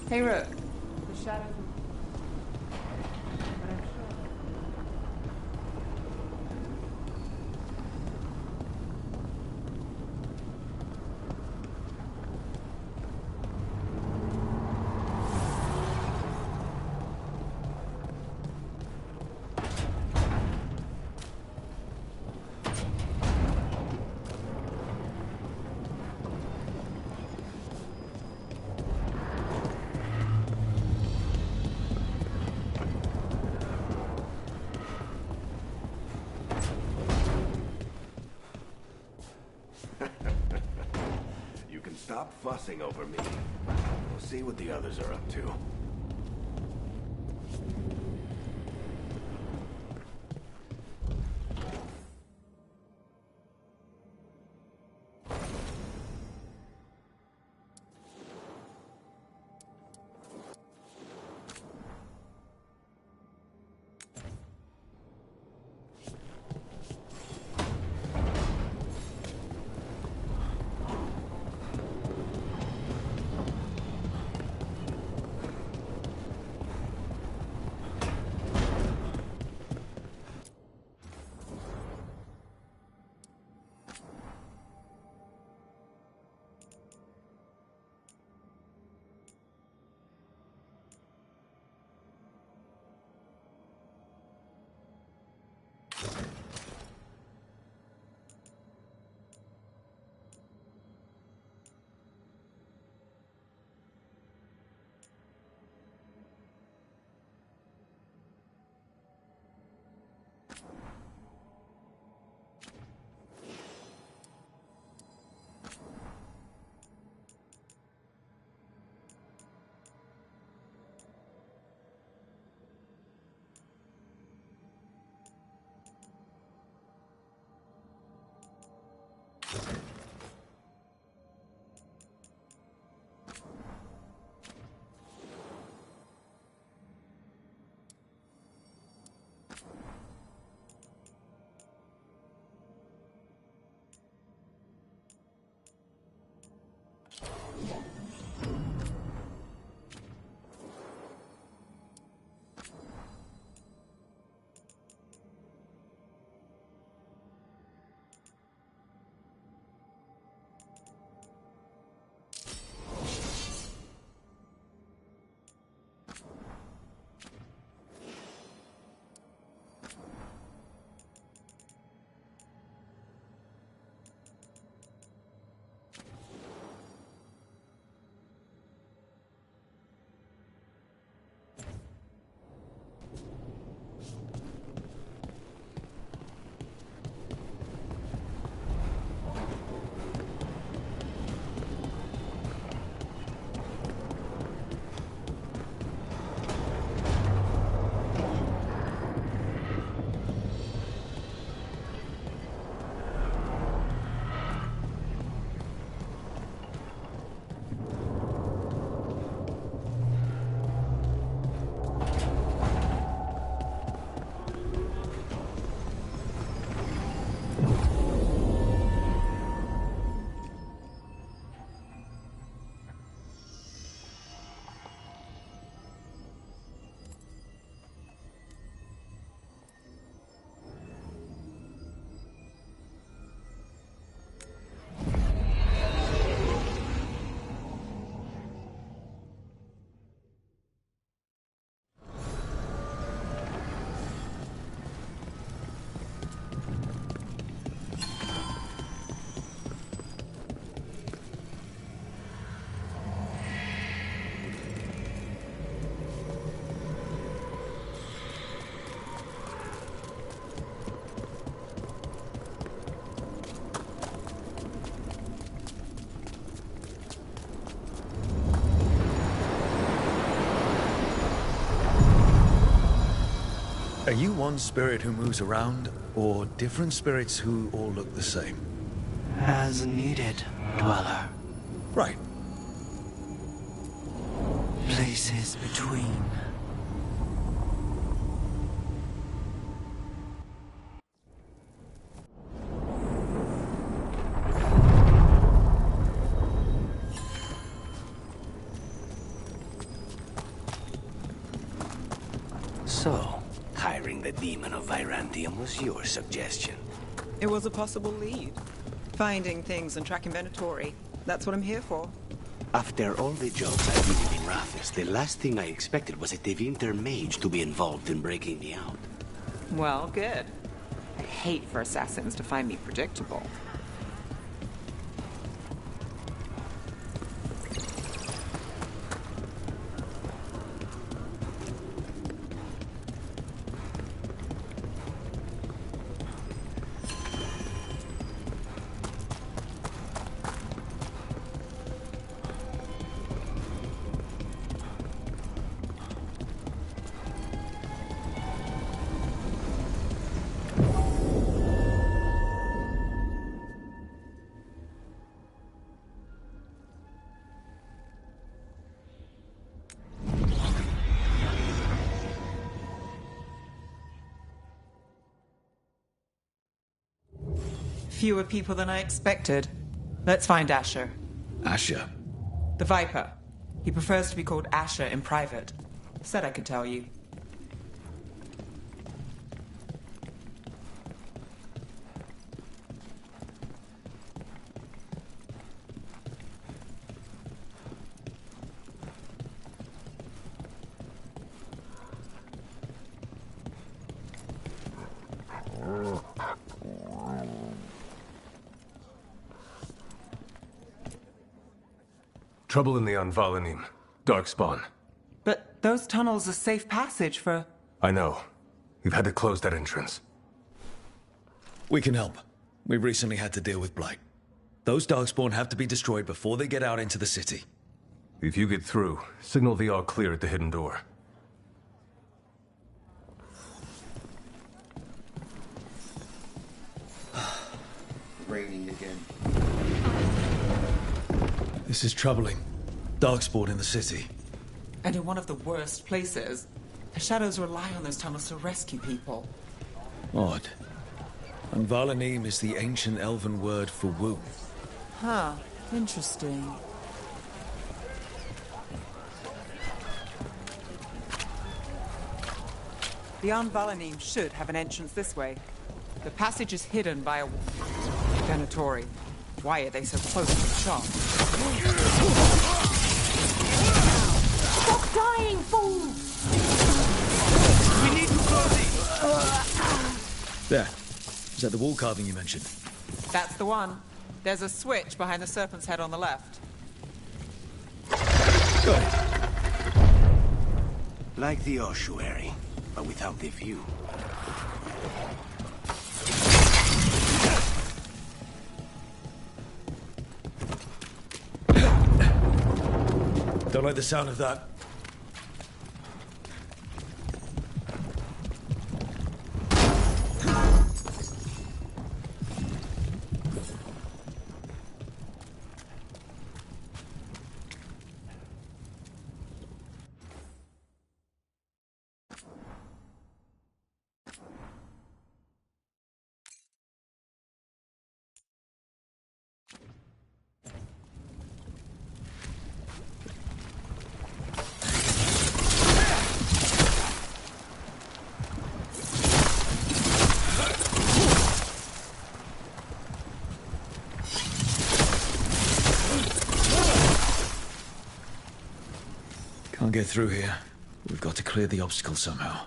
Hey, Rook. The shadows. But I'm sure. You can stop fussing over me. We'll see what the others are up to. Are you one spirit who moves around, or different spirits who all look the same? As needed, Dweller. Right. Places between. So, hiring the demon of Virantium was your suggestion. It was a possible lead. Finding things and tracking Venatori. That's what I'm here for. After all the jobs I did in Rathis, the last thing I expected was a Tevinter mage to be involved in breaking me out. Well, good. I hate for assassins to find me predictable. Fewer people than I expected. Let's find Asher. Asher? The Viper. He prefers to be called Asher in private. Said I could tell you. Trouble in the Anvalanim. Darkspawn. But those tunnels are safe passage for... I know. We've had to close that entrance. We can help. We recently had to deal with Blight. Those Darkspawn have to be destroyed before they get out into the city. If you get through, signal the all clear at the hidden door. Raining again. This is troubling. Darkspawn in the city. And in one of the worst places. The shadows rely on those tunnels to rescue people. Odd. And Valanim is the ancient elven word for womb. Huh. Interesting. The Anvalanim should have an entrance this way. The passage is hidden by a... Venatori. Why are they so close to the shop? Stop dying, fool! We need to close it! There. Is that the wall carving you mentioned? That's the one. There's a switch behind the serpent's head on the left. Good. Like the ossuary, but without the view. Don't like the sound of that. Can't get through here. We've got to clear the obstacle somehow.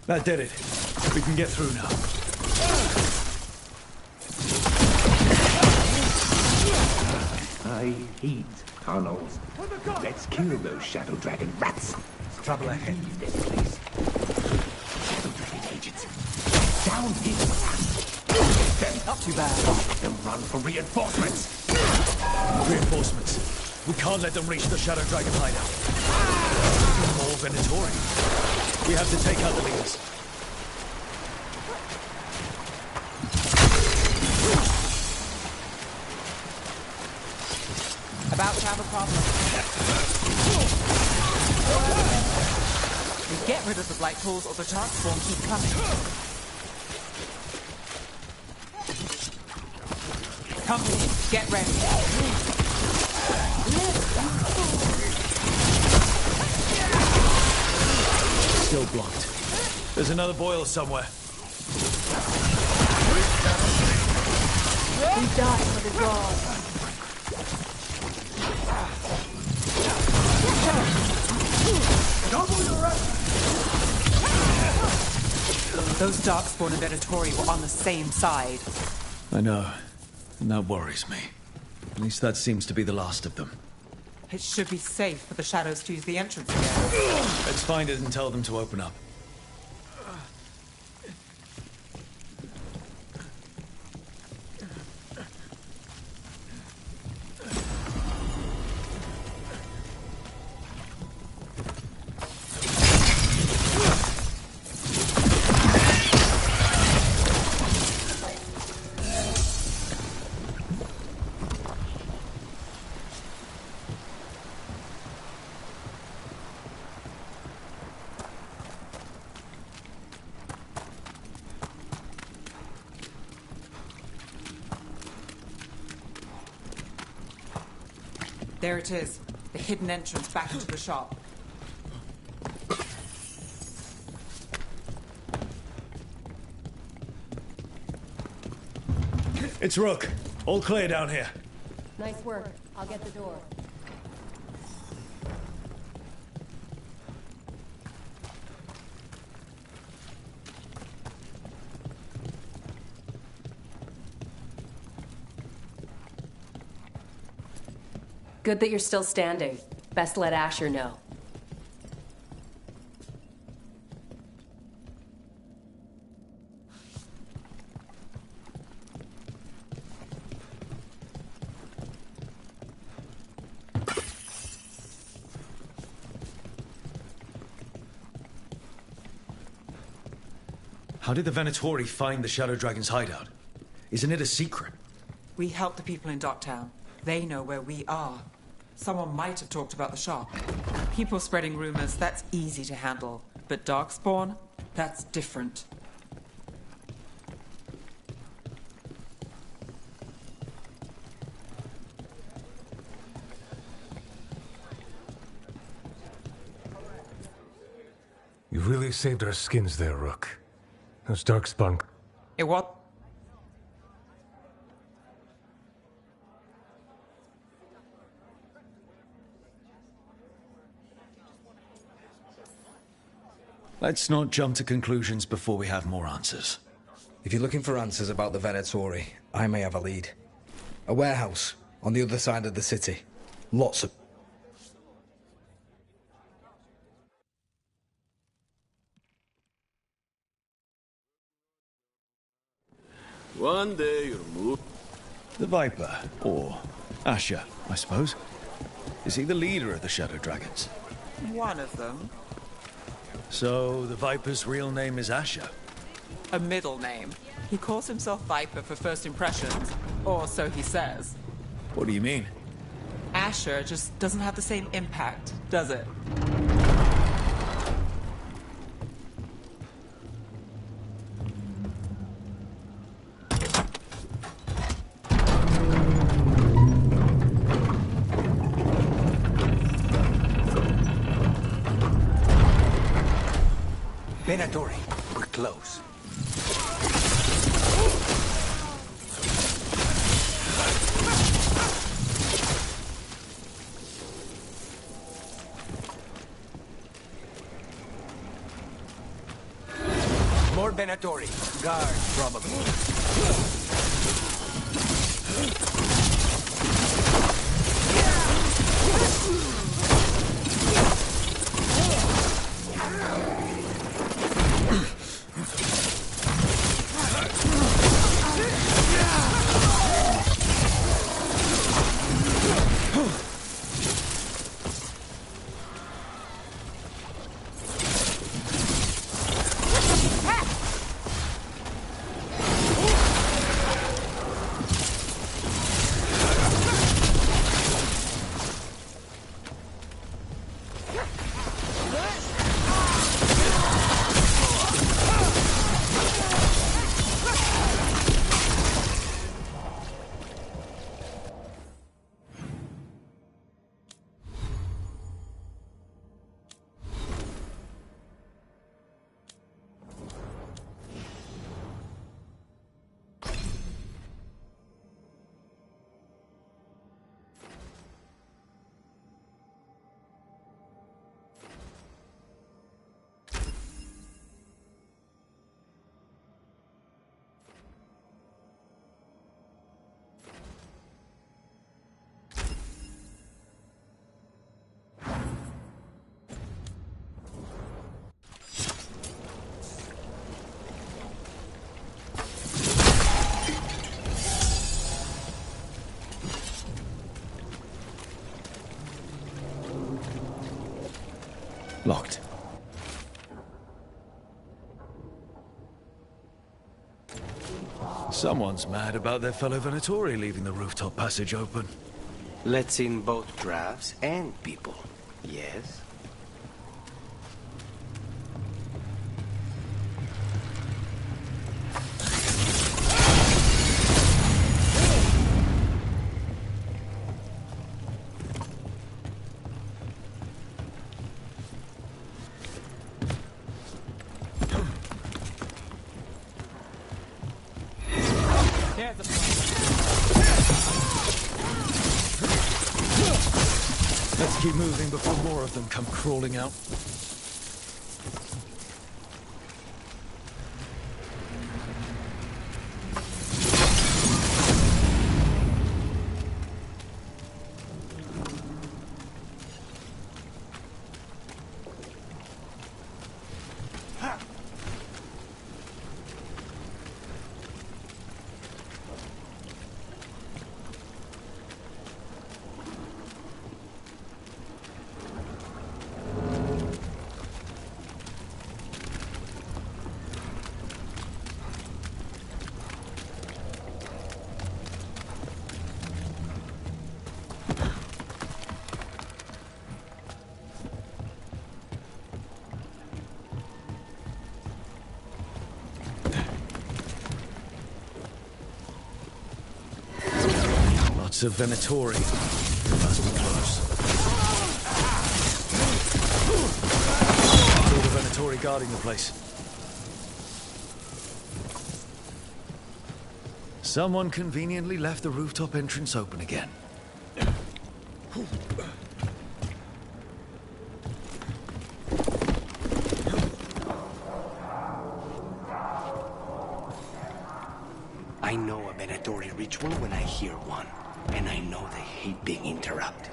That did it. We can get through now. I hate tunnels. Let's kill those Shadow Dragon rats. Trouble ahead. Leave this place. Shadow Dragon agents. Down here. Get them. Not too bad. Let them run for reinforcements. Reinforcements. We can't let them reach the Shadow Dragon hideout. More Venatori. We have to take out the leaders. About to have a problem. We get rid of the Blight Pools or the Darkspawn keep coming. Company, get ready. Still blocked. There's another boil somewhere. We die for the gods. Those Darkspawn and Venatori were on the same side. I know. And that worries me. At least that seems to be the last of them. It should be safe for the Shadows to use the entrance again. Let's find it and tell them to open up. There it is, the hidden entrance back into the shop. It's Rook. All clear down here. Nice work. I'll get the door. Good that you're still standing. Best let Asher know. How did the Venatori find the Shadow Dragon's hideout? Isn't it a secret? We help the people in Docktown. They know where we are. Someone might have talked about the shop. People spreading rumors, that's easy to handle. But Darkspawn, that's different. You really saved our skins there, Rook. Those Darkspawn. It what? Let's not jump to conclusions before we have more answers. If you're looking for answers about the Venatori, I may have a lead. A warehouse on the other side of the city. Lots of... One day you'll move. The Viper, or Asher, I suppose. Is he the leader of the Shadow Dragons? One of them. So, the Viper's real name is Asher? A middle name. He calls himself Viper for first impressions. Or so he says. What do you mean? Asher just doesn't have the same impact, does it? Venatori, we're close. More Venatori. Guard, probably. Locked. Someone's mad about their fellow Venatori leaving the rooftop passage open. Let's in both drafts and people. Yes? Let's keep moving before more of them come crawling out. Lots of Venatori. Must be close. All the Venatori guarding the place. Someone conveniently left the rooftop entrance open again. I know a Venatori ritual when I hear one, and I know they hate being interrupted.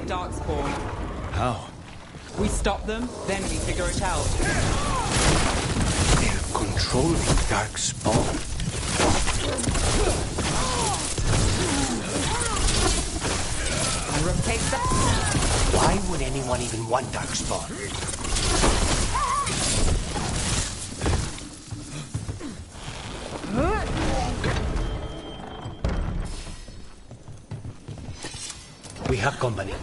Darkspawn. How? We stop them, then we figure it out. They're controlling Darkspawn. Rook takes the... Why would anyone even want Darkspawn? We have company.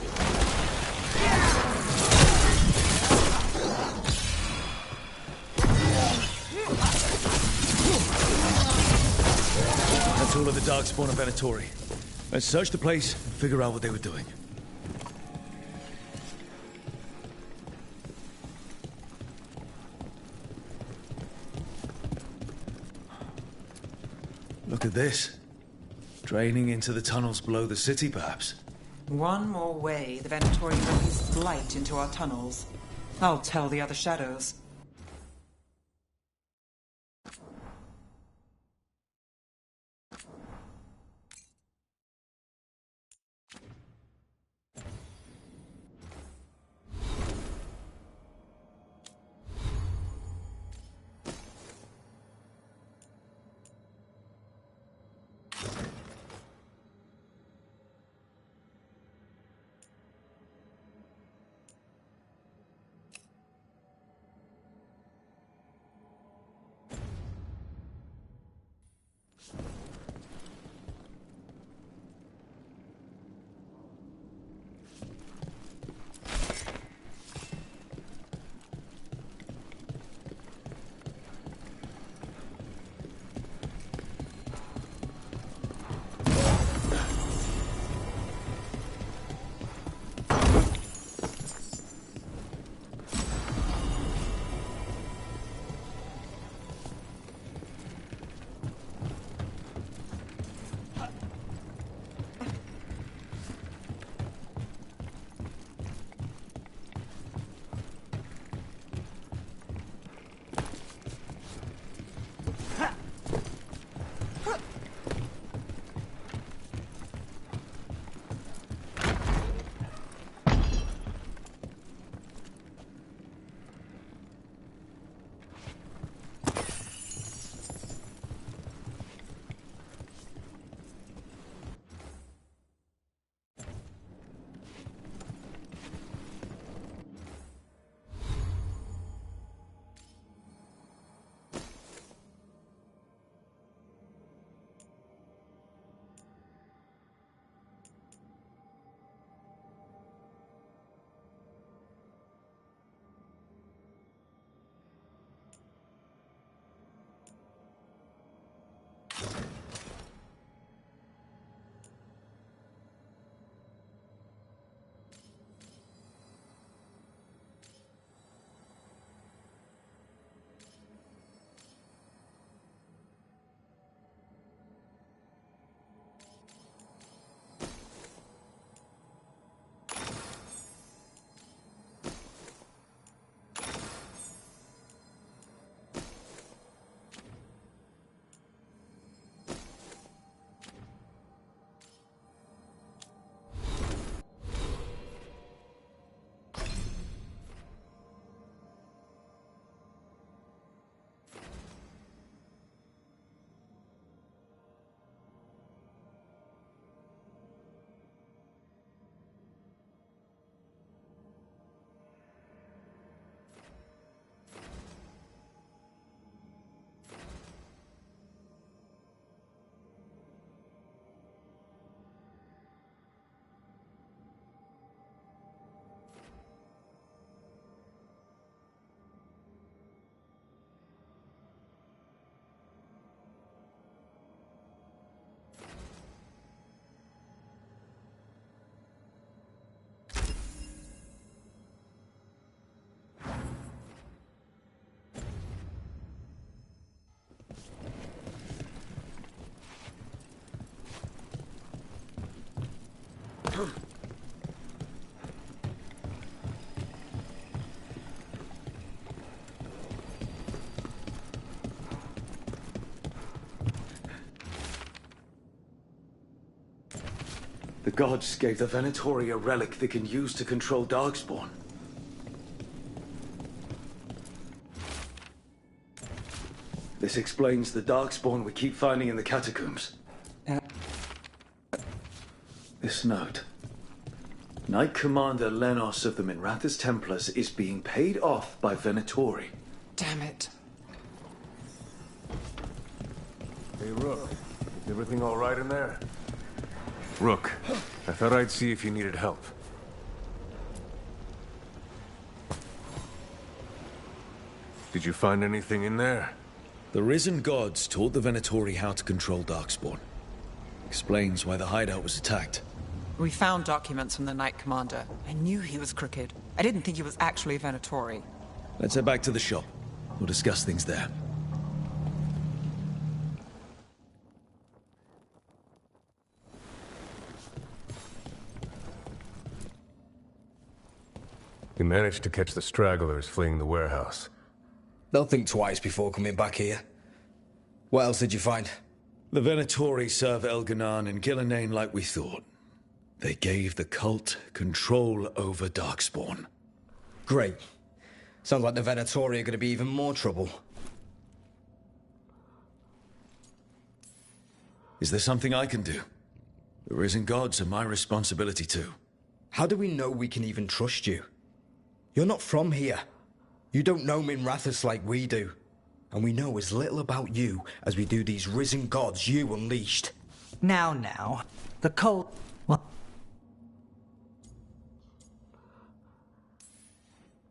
That's all of the Darkspawn and Venatori. Let's search the place and figure out what they were doing. Look at this. Draining into the tunnels below the city, perhaps. One more way the Venatori release blight into our tunnels. I'll tell the other shadows. The gods gave the Venatori a relic they can use to control Darkspawn. This explains the Darkspawn we keep finding in the catacombs. This note. Knight Commander Lenos of the Minrathous Templars is being paid off by Venatori. Damn it. Hey, Rook. Everything all right in there? Rook, I thought I'd see if you needed help. Did you find anything in there? The risen gods taught the Venatori how to control Darkspawn. Explains why the hideout was attacked. We found documents from the Knight Commander. I knew he was crooked. I didn't think he was actually a Venatori. Let's head back to the shop. We'll discuss things there. You managed to catch the stragglers fleeing the warehouse. They'll think twice before coming back here. What else did you find? The Venatori serve Elganan and Gillenane like we thought. They gave the cult control over Darkspawn. Great. Sounds like the Venatori are going to be even more trouble. Is there something I can do? The risen gods are my responsibility too. How do we know we can even trust you? You're not from here. You don't know Minrathous like we do. And we know as little about you as we do these risen gods you unleashed. Now, the cult... Well,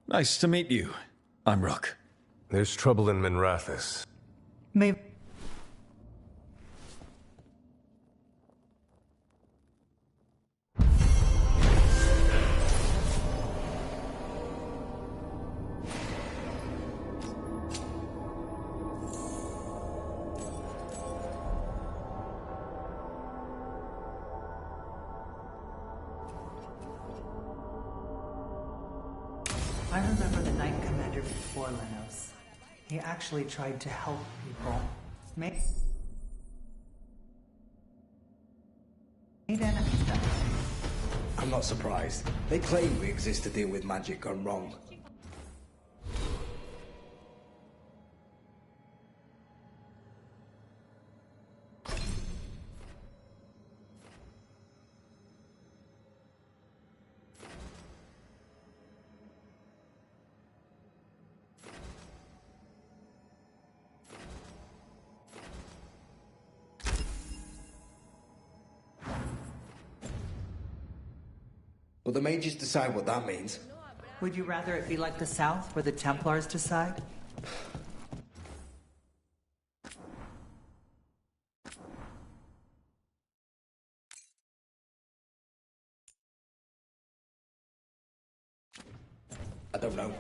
Nice to meet you. I'm Rook. There's trouble in Minrathous. maybe... I remember the Knight Commander before Lenos. He actually tried to help people. Made enemies that way. I'm not surprised. They claim we exist to deal with magic gone wrong. But the mages decide what that means. Would you rather it be like the South, where the Templars decide? I don't know.